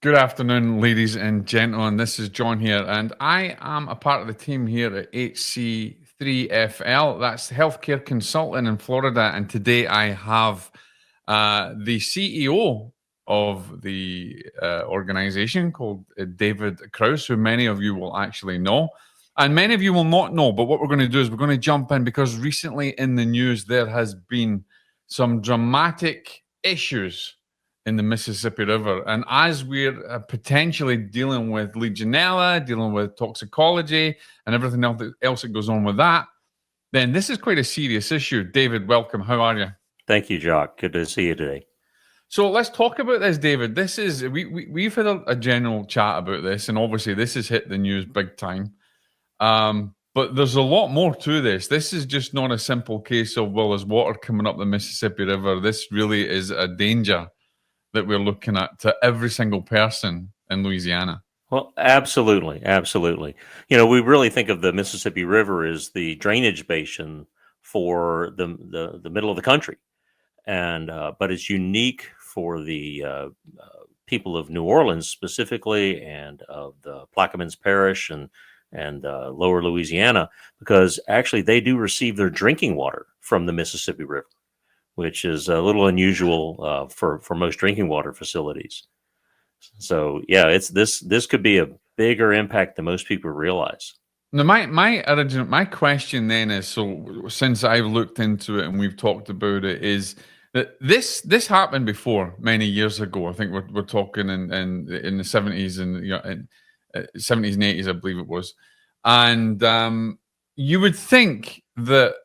Good afternoon, ladies and gentlemen. This is John here, and I am a part of the team here at HC3FL. That's Healthcare Consulting in Florida. And today I have the CEO of the organization called David Krause, who many of you will actually know. And many of you will not know, but what we're going to do is we're going to jump in because recently in the news there has been some dramatic issues in the Mississippi River. And as we're potentially dealing with Legionella, dealing with toxicology, and everything else that goes on with that, then this is quite a serious issue. David, welcome. How are you? Thank you, Jock. Good to see you today. So let's talk about this, David. This is we've had a general chat about this, and obviously this has hit the news big time. But there's a lot more to this. This is just not a simple case of, well, there's water coming up the Mississippi River. This really is a danger that we're looking at to every single person in Louisiana. Well, absolutely, absolutely. We really think of the Mississippi River as the drainage basin for the middle of the country, and but it's unique for the people of New Orleans specifically, and of the Plaquemines Parish and Lower Louisiana, because actually they do receive their drinking water from the Mississippi River, which is a little unusual for most drinking water facilities. So yeah, it's this could be a bigger impact than most people realize. Now, my question then is, so since I've looked into it and we've talked about it, is that this happened before many years ago. I think we're talking in the 70s and 70s and 80s, I believe it was, and you would think that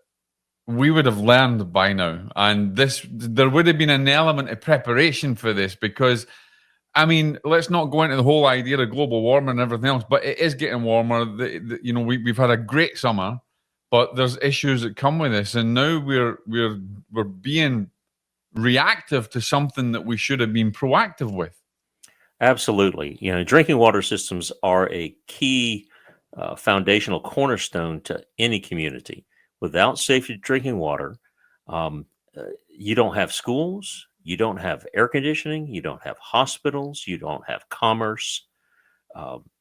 we would have learned by now, and there would have been an element of preparation for this, because I mean, let's not go into the whole idea of global warming and everything else, but it is getting warmer. We've had a great summer, but there's issues that come with this, and now we're being reactive to something that we should have been proactive with. Absolutely, drinking water systems are a key foundational cornerstone to any community. Without safe drinking water, you don't have schools, you don't have air conditioning, you don't have hospitals, you don't have commerce.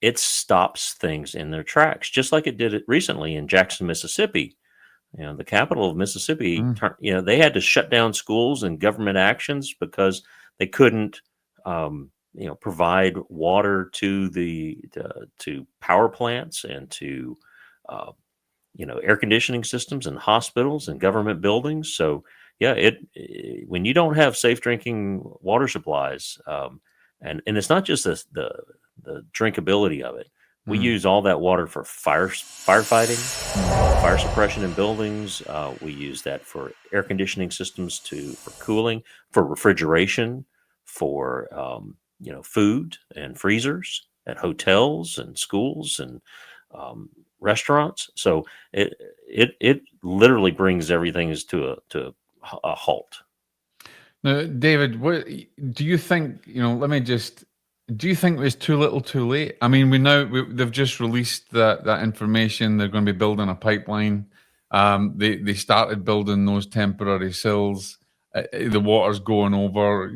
It stops things in their tracks, just like it did it recently in Jackson, Mississippi. The capital of Mississippi. They had to shut down schools and government actions because they couldn't, provide water to power plants and to air conditioning systems and hospitals and government buildings. So yeah, when you don't have safe drinking water supplies, and it's not just the drinkability of it. We use all that water for firefighting, fire suppression in buildings. We use that for air conditioning systems, for cooling, for refrigeration, for food and freezers at hotels and schools and restaurants. So it literally brings everything to a halt. Now, David, what do you think? Do you think it's too little, too late? I mean, they've just released that information. They're going to be building a pipeline. They started building those temporary sills. The water's going over.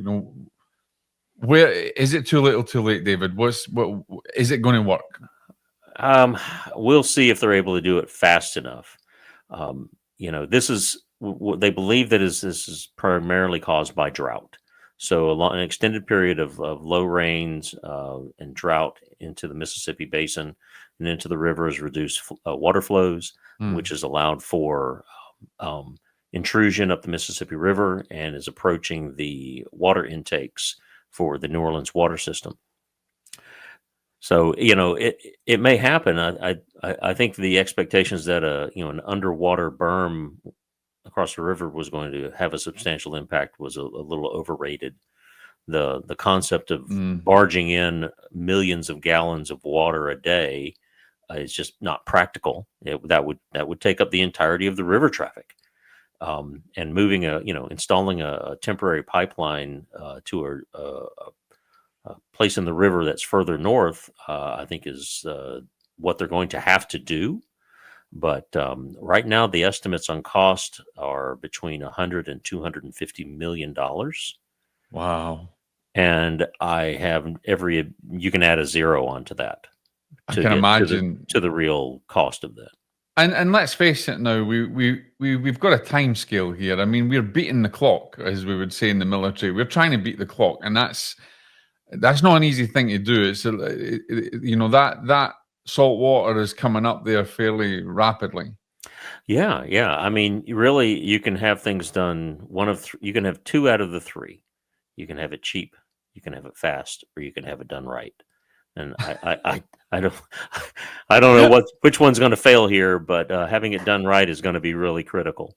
Where is it too little, too late, David? What is it going to work? We'll see if they're able to do it fast enough. This is what they believe this is primarily caused by drought. So an extended period of low rains and drought into the Mississippi Basin and into the river has reduced water flows, which has allowed for intrusion up the Mississippi River and is approaching the water intakes for the New Orleans water system. So it may happen. I think the expectations that an underwater berm across the river was going to have a substantial impact was a little overrated. The concept of barging in millions of gallons of water a day is just not practical. That would take up the entirety of the river traffic. And installing a temporary pipeline to a place in the river that's further north, I think is what they're going to have to do. But right now, the estimates on cost are between $100 and $250 million. Wow. and I have you can add a zero onto that I to can get imagine. to the real cost of that. And let's face it now, we've got a time scale here. I mean, we're beating the clock, as we would say in the military. We're trying to beat the clock, and that's not an easy thing to do. That salt water is coming up there fairly rapidly. Yeah, yeah. I mean, really, you can have things done. You can have two out of the three. You can have it cheap, you can have it fast, or you can have it done right. And I don't I don't know which one's going to fail here, but having it done right is going to be really critical.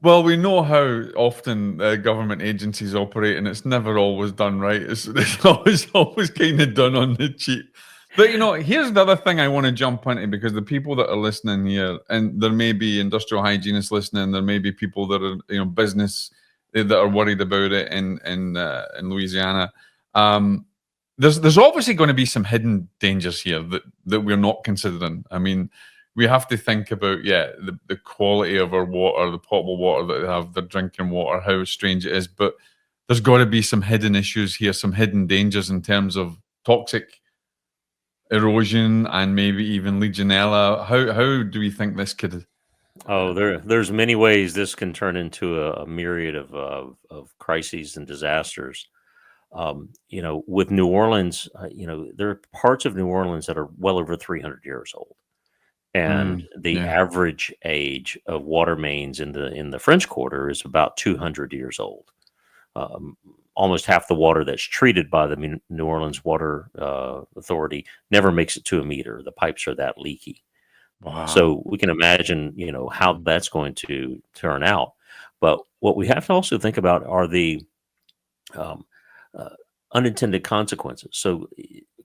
Well, we know how often government agencies operate, and it's never always done right. It's always kind of done on the cheap. But here's the other thing I want to jump into, because the people that are listening here, and there may be industrial hygienists listening, there may be people that are business that are worried about it in Louisiana. There's obviously going to be some hidden dangers here that we're not considering. I mean, we have to think about the quality of our water, the potable water that they have, their drinking water, how strange it is. But there's got to be some hidden issues here, some hidden dangers in terms of toxic erosion and maybe even Legionella. How do we think this could? Oh, there's many ways this can turn into a myriad of crises and disasters. With New Orleans, there are parts of New Orleans that are well over 300 years old, and the Yeah. average age of water mains in the French Quarter is about 200 years old. Almost half the water that's treated by the New Orleans Water Authority never makes it to a meter. The pipes are that leaky. Wow. So we can imagine, how that's going to turn out. But what we have to also think about are the um, unintended consequences. So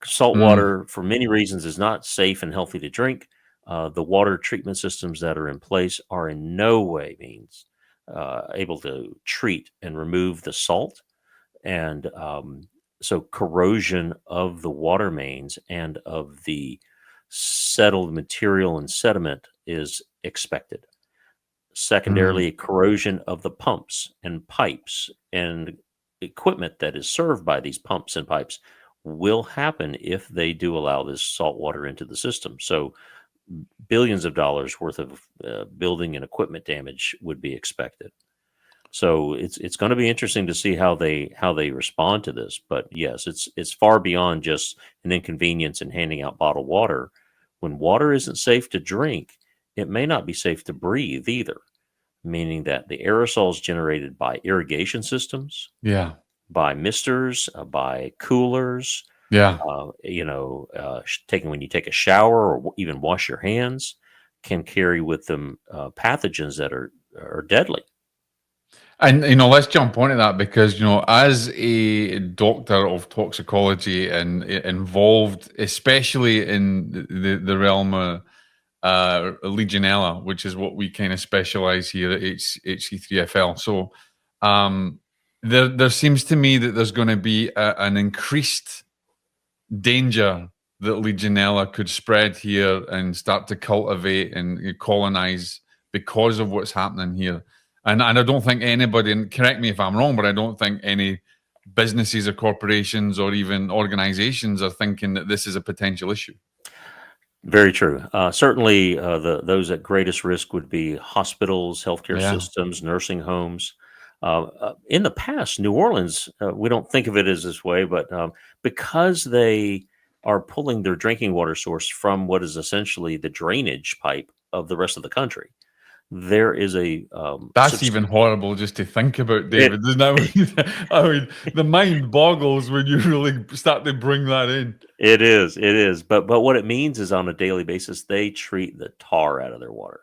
salt water, for many reasons, is not safe and healthy to drink. The water treatment systems that are in place are in no way means able to treat and remove the salt. And so corrosion of the water mains and of the settled material and sediment is expected. Secondarily, corrosion of the pumps and pipes and equipment that is served by these pumps and pipes will happen if they do allow this salt water into the system. So billions of dollars worth of building and equipment damage would be expected. So it's going to be interesting to see how they respond to this. But yes, it's far beyond just an inconvenience in handing out bottled water. When water isn't safe to drink, it may not be safe to breathe either, meaning that the aerosols generated by irrigation systems, Yeah. by misters, by coolers, Yeah. taking when you take a shower or even wash your hands, can carry with them pathogens that are deadly. And let's jump onto that, because as a doctor of toxicology and involved, especially in the realm of Legionella, which is what we kind of specialize here at HC3FL. So there seems to me that there's going to be an increased danger that Legionella could spread here and start to cultivate and colonize because of what's happening here. And I don't think anybody, and correct me if I'm wrong, but I don't think any businesses or corporations or even organizations are thinking that this is a potential issue. Very true. Certainly, those at greatest risk would be hospitals, healthcare systems, nursing homes. In the past, New Orleans, we don't think of it as this way, but because they are pulling their drinking water source from what is essentially the drainage pipe of the rest of the country, there is a that's even horrible just to think about, David. I mean, the mind boggles when you really start to bring that in. It is. But what it means is, on a daily basis, they treat the tar out of their water.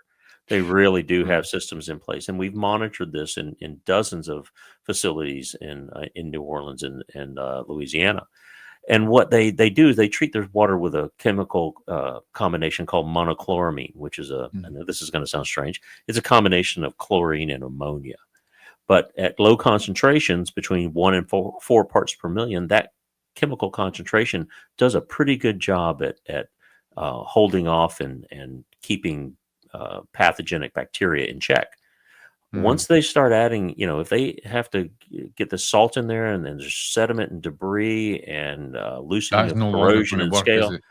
They really do have systems in place, and we've monitored this in dozens of facilities in New Orleans and Louisiana. And what they do is they treat their water with a chemical combination called monochloramine, which is I know this is going to sound strange. It's a combination of chlorine and ammonia. But at low concentrations, between 1 and 4 parts per million, that chemical concentration does a pretty good job at holding off and keeping pathogenic bacteria in check. Once they start adding, if they have to get the salt in there and then there's sediment and debris and loosening That's of no longer corrosion going to and work, is scale, it?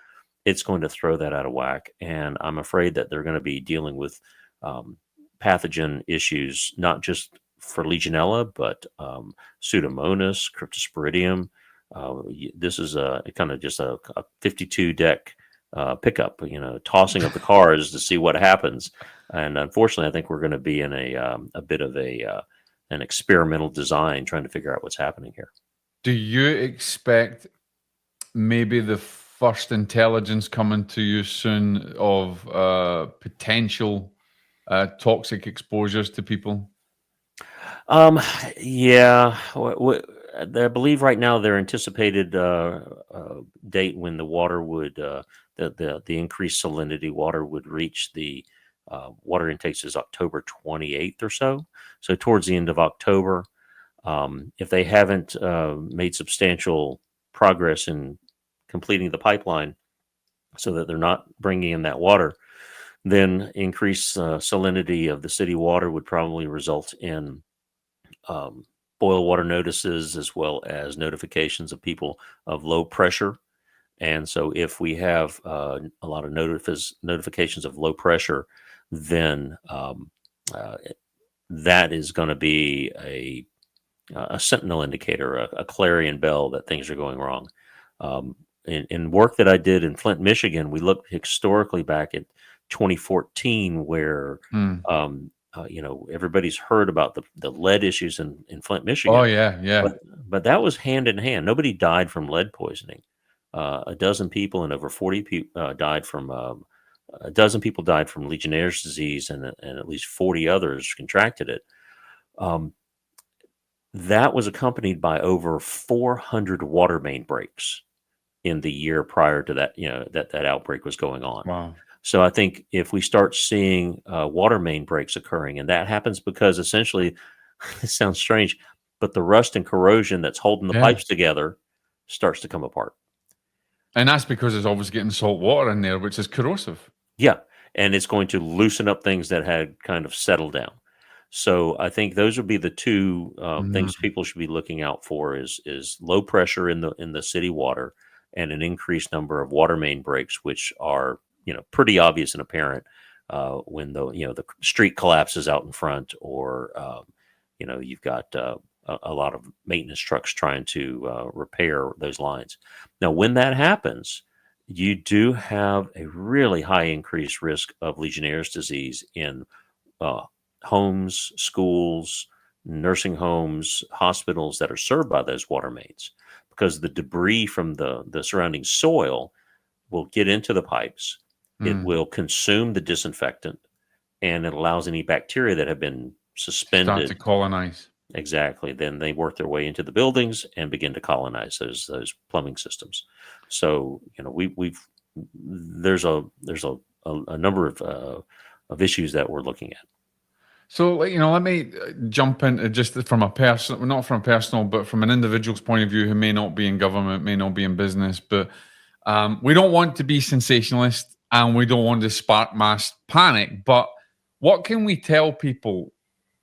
it's going to throw that out of whack. And I'm afraid that they're going to be dealing with pathogen issues, not just for Legionella, but Pseudomonas, Cryptosporidium. This is a kind of just a 52 deck pickup, tossing of the cars to see what happens. And unfortunately, I think we're going to be in a bit of an experimental design, trying to figure out what's happening here. Do you expect maybe the first intelligence coming to you soon of potential toxic exposures to people? Yeah. I believe right now their anticipated date when the water would the increased salinity water would reach the water intakes is October 28th or so. So towards the end of October, if they haven't made substantial progress in completing the pipeline, so that they're not bringing in that water, then increased salinity of the city water would probably result in um, boil water notices as well as notifications of people of low pressure. And so, if we have a lot of notifications of low pressure, then uh, that is going to be a sentinel indicator, a clarion bell that things are going wrong. In work that I did in Flint, Michigan, we looked historically back at 2014, where Hmm. everybody's heard about the lead issues in Flint, Oh Michigan, yeah, yeah. but that was hand in hand. Nobody died from lead poisoning. A dozen people and over 40 people died from. A dozen people died from Legionnaires' disease, and at least 40 others contracted it. Um, that was accompanied by over 400 water main breaks in the year prior to that. That outbreak was going on. Wow. So I think if we start seeing water main breaks occurring, and that happens because essentially, this sounds strange, but the rust and corrosion that's holding the Yeah. pipes together starts to come apart. And that's because it's always getting salt water in there, which is corrosive. Yeah, and it's going to loosen up things that had kind of settled down. So I think those would be the two Mm. things people should be looking out for: is low pressure in the city water and an increased number of water main breaks, which are pretty obvious and apparent when the street collapses out in front, or you've got a lot of maintenance trucks trying to repair those lines. Now, when that happens, you do have a really high increased risk of Legionnaire's disease in uh, homes, schools, nursing homes, hospitals that are served by those water mains, because the debris from the surrounding soil will get into the pipes. It Mm. will consume the disinfectant, and it allows any bacteria that have been Start suspended. to colonize. Exactly. Then they work their way into the buildings and begin to colonize those plumbing systems. So we've there's a number of issues that we're looking at. So, let me jump into just from a person, not from a personal, but from an individual's point of view who may not be in government, may not be in business, but we don't want to be sensationalist and we don't want to spark mass panic. But what can we tell people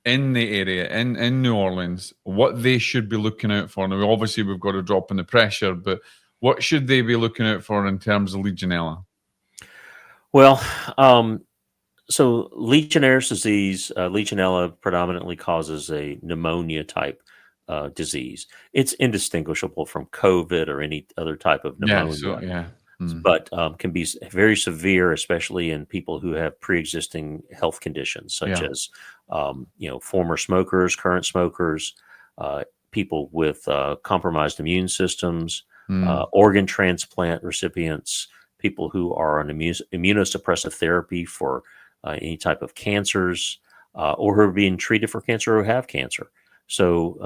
in the area, in New Orleans, what they should be looking out for? Now, obviously, we've got a drop in the pressure, but what should they be looking out for in terms of Legionella? Well, so Legionnaire's disease, Legionella predominantly causes a pneumonia type disease. It's indistinguishable from COVID or any other type of Yeah, so pneumonia, yeah. Mm. but can be very severe, especially in people who have pre-existing health conditions, such Yeah. as former smokers, current smokers, uh, people with compromised immune systems, Mm. organ transplant recipients, people who are on immunosuppressive therapy for any type of cancers, or who are being treated for cancer or have cancer. So,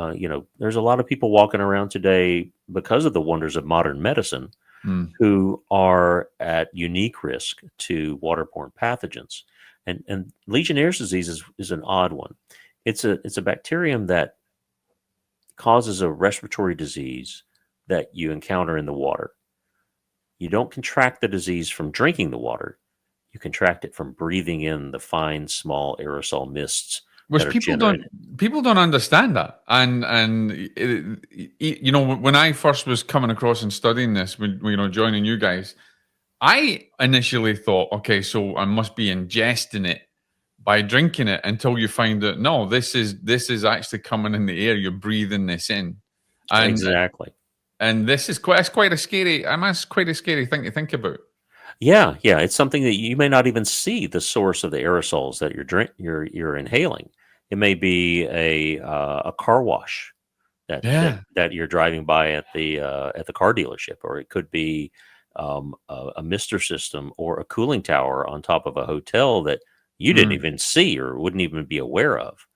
there's a lot of people walking around today because of the wonders of modern medicine Mm. who are at unique risk to waterborne pathogens. And Legionnaire's disease is an odd one. It's a bacterium that causes a respiratory disease that you encounter in the water. You don't contract the disease from drinking the water. You contract it from breathing in the fine, small aerosol mists which that are generated. people don't understand that, and when I first was coming across and studying this, when joining you guys, I initially thought, okay, so I must be ingesting it by drinking it, until you find out, no, this is actually coming in the air. You're breathing this in, and Exactly. this is quite a scary. It's quite a scary thing to think about. Yeah, yeah, it's something that you may not even see the source of the aerosols that you're inhaling. It may be a car wash Yeah. that you're driving by at the car dealership, or it could be a mister system or a cooling tower on top of a hotel that you didn't Mm. even see or wouldn't even be aware of.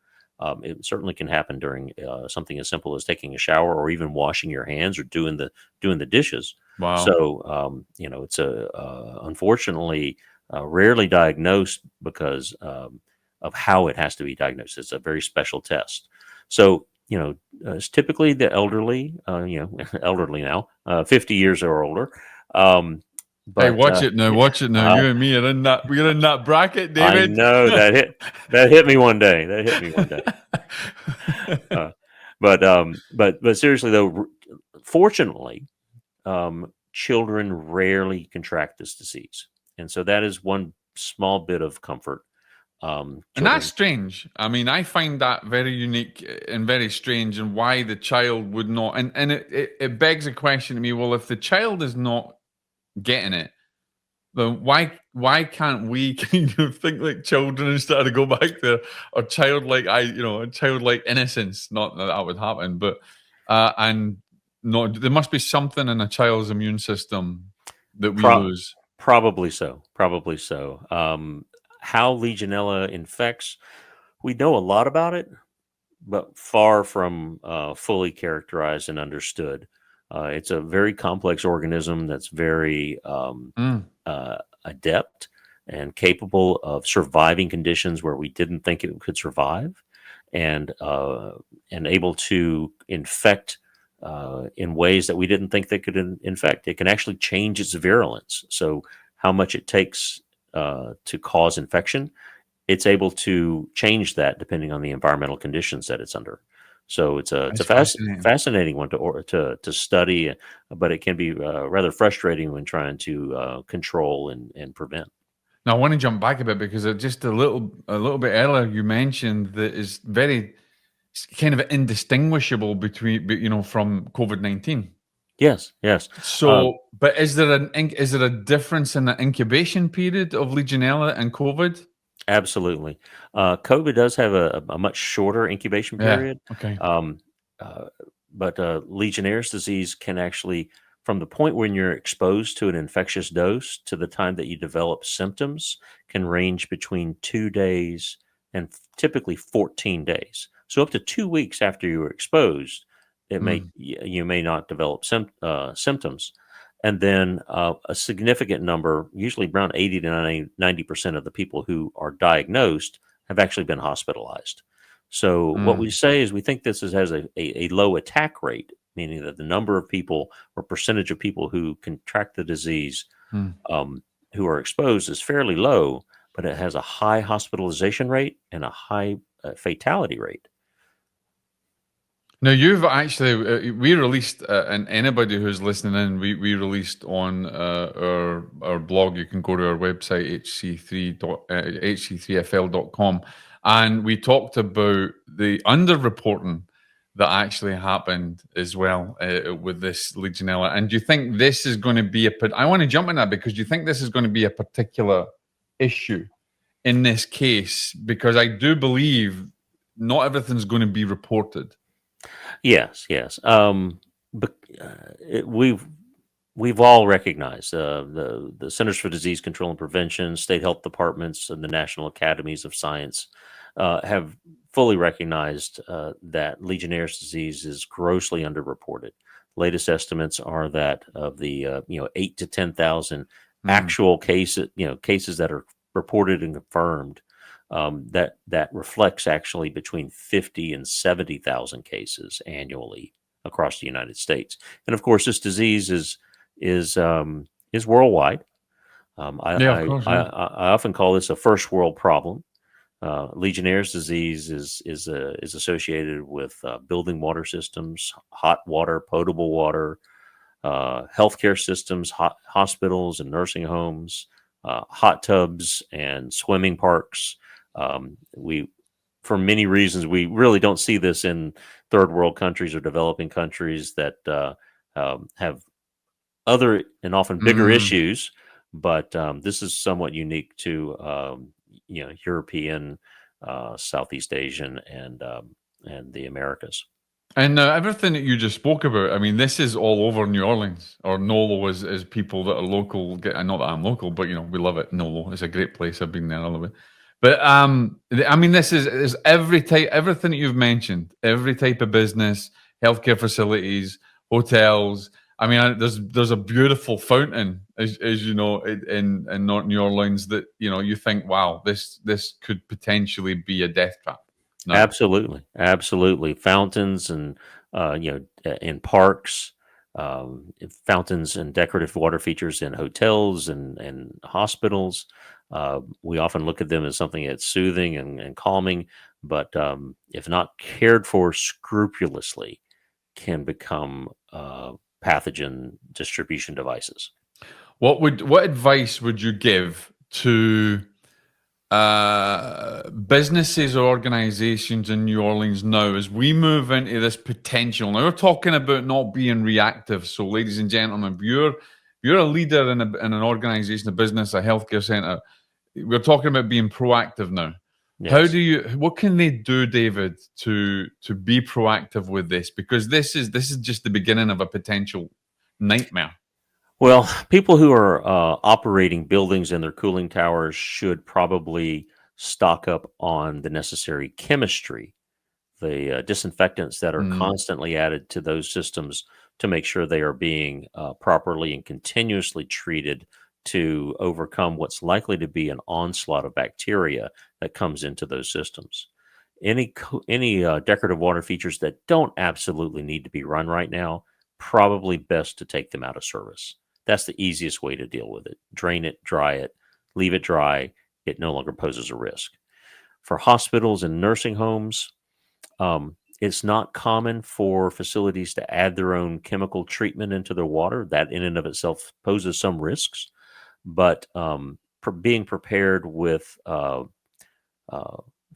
It certainly can happen during something as simple as taking a shower, or even washing your hands, or doing the dishes. Wow. So it's unfortunately rarely diagnosed because of how it has to be diagnosed. It's a very special test. So it's typically the elderly, elderly now, 50 years or older. Hey, But watch it now. Watch it now. uh, You and me are in that. We're in that bracket, I David. know that hit me one day. That hit me one day. Uh, but seriously though, fortunately, children rarely contract this disease, and so that is one small bit of comfort. And that's Children, strange. I mean, I find that very unique and very strange, and why the child would not. And it begs a question to me. Well, if the child is not getting it, then why can't we kind of think like children and start to go back to our childlike childlike innocence? Not that that would happen, but and no, there must be something in a child's immune system that we pro- lose. probably so. Probably so. How Legionella infects, we know a lot about it, but far from fully characterized and understood. It's a very complex organism that's very Mm, adept and capable of surviving conditions where we didn't think it could survive, and able to infect in ways that we didn't think they could infect. It can actually change its virulence. So how much it takes to cause infection, it's able to change that depending on the environmental conditions that it's under. So it's that's a fascinating. fascinating one to study, but it can be rather frustrating when trying to control and prevent. Now I want to jump back a bit, because just a little bit earlier you mentioned that is very kind of indistinguishable from COVID-19. Yes, yes. Um, So, but is there a difference in the incubation period of Legionella and COVID? Absolutely. COVID does have a much shorter incubation Yeah. period, Okay. um, uh, but Legionnaire's disease can actually, from the point when you're exposed to an infectious dose to the time that you develop symptoms, can range between 2 days and typically 14 days. So up to 2 weeks after you were exposed, Mm. you may not develop symptoms, and then a significant number, usually around 80 to 90% of the people who are diagnosed have actually been hospitalized. So what we Mm. say is we think has a low attack rate, meaning that the number of people or percentage of people who contract the disease Mm. who are exposed is fairly low, but it has a high hospitalization rate and a high fatality rate. Now you've actually we released, and anybody who's listening in, we released on our blog. You can go to our website hc3fl.com, and we talked about the underreporting that actually happened as well with this Legionella. And do you think this is going to be I want to jump in that, because do you think this is going to be a particular issue in this case? Because I do believe not everything's going to be reported. Yes, yes. But we've all recognized the Centers for Disease Control and Prevention, state health departments, and the National Academies of Science have fully recognized that Legionnaire's disease is grossly underreported. Latest estimates are that of the 8 to 10,000 Mm. actual cases that are reported and confirmed, that reflects actually between 50 and 70,000 cases annually across the United States. And of course, this disease is worldwide. Yeah, of course. Yeah. I often call this a first world problem Legionnaires disease is associated with building water systems, hot water, potable water, healthcare systems, hospitals and nursing homes, hot tubs and swimming parks. We, for many reasons, we really don't see this in third world countries or developing countries that have other and often bigger Mm. issues. But this is somewhat unique to European, Southeast Asian, and the Americas. And everything that you just spoke about, I mean, this is all over New Orleans or Nolo, as people that are local get. Not that I'm local, but we love it. Nolo, it's a great place. I've been there a little bit. But I mean, this is every type, everything that you've mentioned, every type of business, healthcare facilities, hotels. I mean, there's a beautiful fountain, as you know, in North New Orleans that you think, wow, this could potentially be a death trap. No. Absolutely. Fountains and in parks, fountains and decorative water features in hotels and hospitals. We often look at them as something that's soothing and calming, but if not cared for scrupulously, can become pathogen distribution devices. What advice would you give to businesses or organizations in New Orleans now as we move into this potential? Now we're talking about not being reactive. So, ladies and gentlemen, if you're a leader in an organization, a business, a healthcare center, we're talking about being proactive now. Yes. What can they do, David, to be proactive with this? Because this is just the beginning of a potential nightmare. Well, people who are operating buildings and their cooling towers should probably stock up on the necessary chemistry, the disinfectants that are constantly added to those systems to make sure they are being properly and continuously treated to overcome what's likely to be an onslaught of bacteria that comes into those systems. Any decorative water features that don't absolutely need to be run right now, probably best to take them out of service. That's the easiest way to deal with it. Drain it, dry it, leave it dry. It no longer poses a risk. For hospitals and nursing homes, it's not common for facilities to add their own chemical treatment into their water. That in and of itself poses some risks. But being prepared with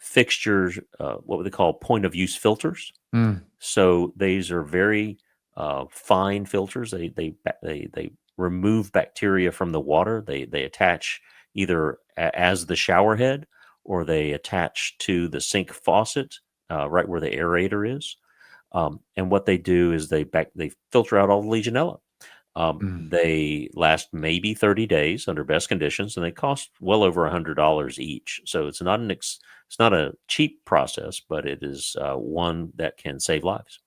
fixtures, what they call point of use filters. So these are very fine filters. They remove bacteria from the water. They attach either as the shower head, or they attach to the sink faucet right where the aerator is. And what they do is they filter out all the Legionella. They last maybe 30 days under best conditions, and they cost well over $100 each. So it's not it's not a cheap process, but it is one that can save lives.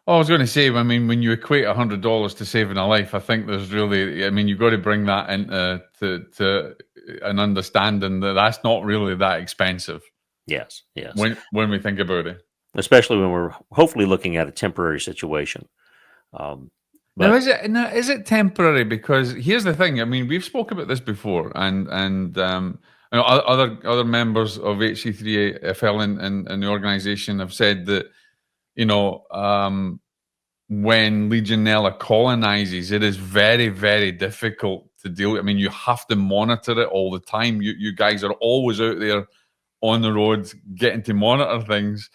Oh, I was going to say, I mean, when you equate $100 to saving a life, I think there's really, I mean, you've got to bring that into to an understanding that that's not really that expensive. Yes. When we think about it, especially when we're hopefully looking at a temporary situation. Now, is it temporary? Because here's the thing. I mean, we've spoken about this before, and other members of HC3FL in the organization have said that when Legionella colonizes, it is very, very difficult to deal with. I mean, you have to monitor it all the time. You guys are always out there on the road getting to monitor things.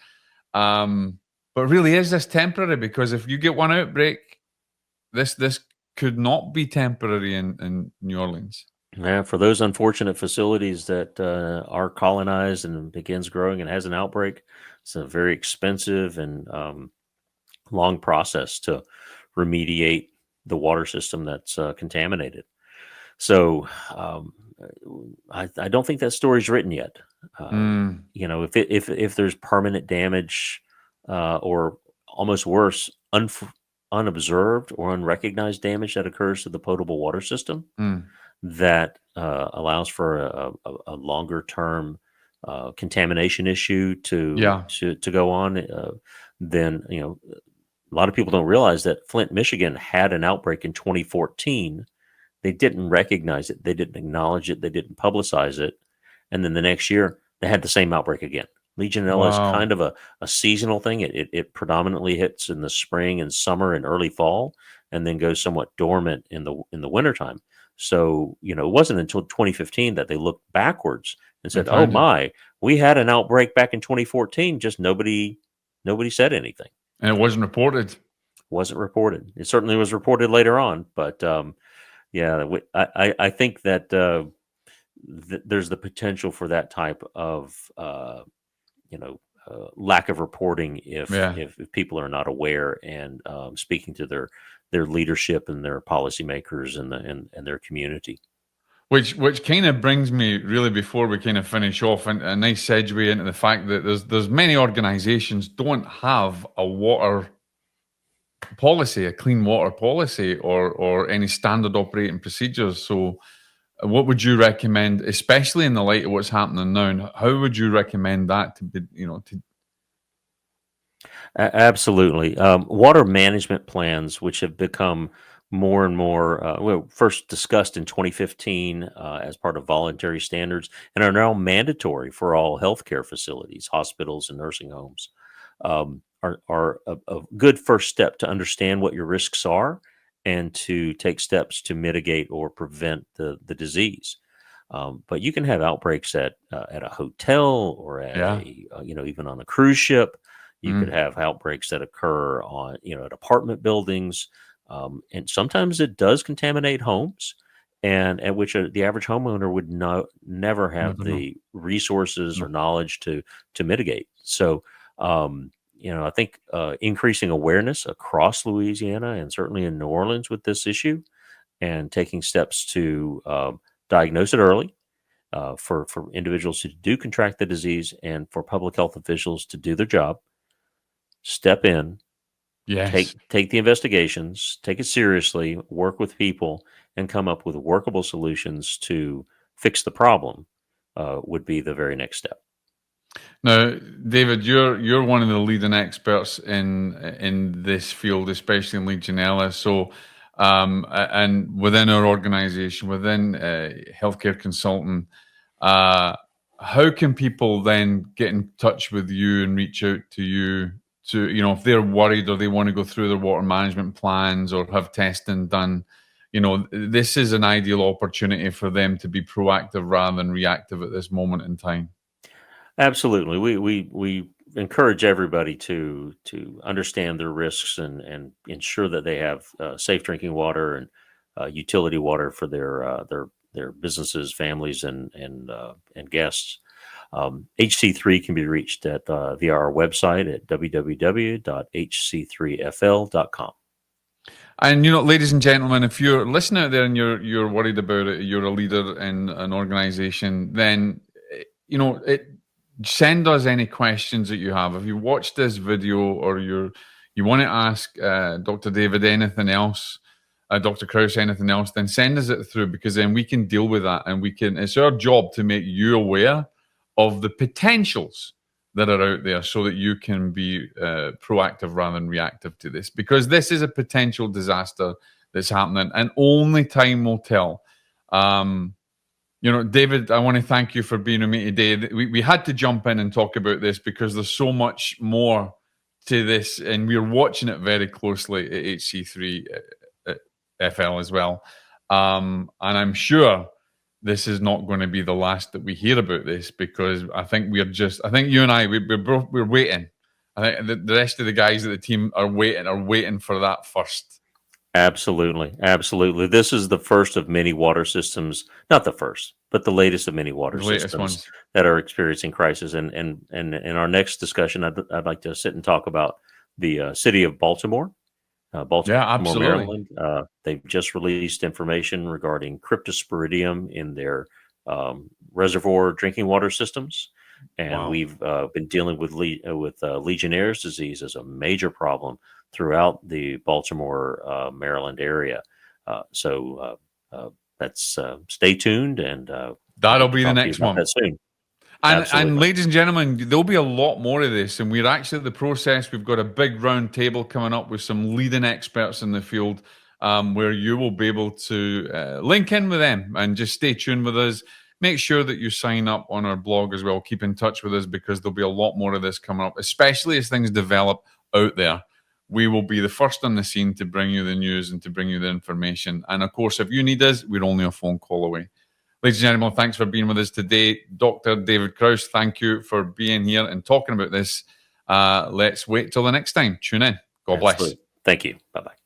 But really, is this temporary? Because if you get one outbreak, this could not be temporary in New Orleans. Yeah, for those unfortunate facilities that are colonized and begins growing and has an outbreak, it's a very expensive and long process to remediate the water system that's contaminated. So I don't think that story's written yet. If there's permanent damage or almost worse, unobserved or unrecognized damage that occurs to the potable water system, that allows for a longer term contamination issue to go on, then a lot of people don't realize that Flint, Michigan had an outbreak in 2014. They didn't recognize it, they didn't acknowledge it, they didn't publicize it, and then the next year they had the same outbreak again. Legionella is Wow. kind of a seasonal thing. It predominantly hits in the spring and summer and early fall, and then goes somewhat dormant in the wintertime. So, it wasn't until 2015 that they looked backwards and And said, "Oh found it. my, we had an outbreak back in 2014. Just nobody said anything. And it wasn't reported. Wasn't reported. It certainly was reported later on, but yeah, I think that there's the potential for that type of lack of reporting if, Yeah. if people are not aware and speaking to their leadership and their policymakers and their community. Which kind of brings me really, before we kind of finish off, and a nice segue into the fact that there's many organizations don't have a water policy, a clean water policy, or any standard operating procedures. So what would you recommend, especially in the light of what's happening now? And how would you recommend that to be, to Absolutely. Water management plans, which have become more and more, first discussed in 2015 as part of voluntary standards, and are now mandatory for all healthcare facilities, hospitals, and nursing homes, are a good first step to understand what your risks are and to take steps to mitigate or prevent the disease. But you can have outbreaks at a hotel or at yeah. even on a cruise ship. You could Mm. have outbreaks that occur on at apartment buildings, and sometimes it does contaminate homes, and at which the average homeowner would never have Never know. the resources or No. knowledge to mitigate. So, I think increasing awareness across Louisiana and certainly in New Orleans with this issue, and taking steps to diagnose it early, for individuals who do contract the disease, and for public health officials to do their job, step in, Yes. take the investigations, take it seriously, work with people, and come up with workable solutions to fix the problem, would be the very next step. Now, David, you're one of the leading experts in this field, especially in Legionella. So, and within our organisation, within healthcare consulting, uh, how can people then get in touch with you and reach out to you to, if they're worried or they want to go through their water management plans or have testing done? This is an ideal opportunity for them to be proactive rather than reactive at this moment in time. Absolutely. We encourage everybody to understand their risks and ensure that they have safe drinking water and utility water for their businesses, families, and guests. HC3 can be reached at via our website at www.hc3fl.com. And ladies and gentlemen, if you're listening out there and you're worried about it, you're a leader in an organization, then send us any questions that you have. If you watch this video or you want to ask Dr. David anything else, Dr. Krause anything else, then send us it through, because then we can deal with that, and it's our job to make you aware of the potentials that are out there so that you can be proactive rather than reactive to this, because this is a potential disaster that's happening, and only time will tell. David, I want to thank you for being with me today. We had to jump in and talk about this because there's so much more to this, and we're watching it very closely at HC3 FL as well. And I'm sure this is not going to be the last that we hear about this, because I think you and I, we're waiting. I think the rest of the guys at the team are waiting for that first. Absolutely. Absolutely. This is the first of many water systems, not the first, but the latest of many water The latest systems ones. that are experiencing crisis. And in our next discussion, I'd like to sit and talk about the city of Baltimore, Yeah, Baltimore, absolutely. Maryland. They've just released information regarding cryptosporidium in their reservoir drinking water systems. And Wow. we've been dealing with Legionnaires disease as a major problem throughout the Baltimore, Maryland area. So that's stay tuned, and I'd That'll like to be the talk to you next about one. that soon. And Absolutely. ladies and gentlemen, there'll be a lot more of this, and we're actually at the process. We've got a big round table coming up with some leading experts in the field, where you will be able to link in with them and just stay tuned with us. make sure that you sign up on our blog as well. Keep in touch with us, because there'll be a lot more of this coming up, especially as things develop out there. We will be the first on the scene to bring you the news and to bring you the information. And of course, if you need us, we're only a phone call away. Ladies and gentlemen, thanks for being with us today. Dr. David Krause, thank you for being here and talking about this. Let's wait till the next time. Tune in. God bless. Thank you. Bye-bye.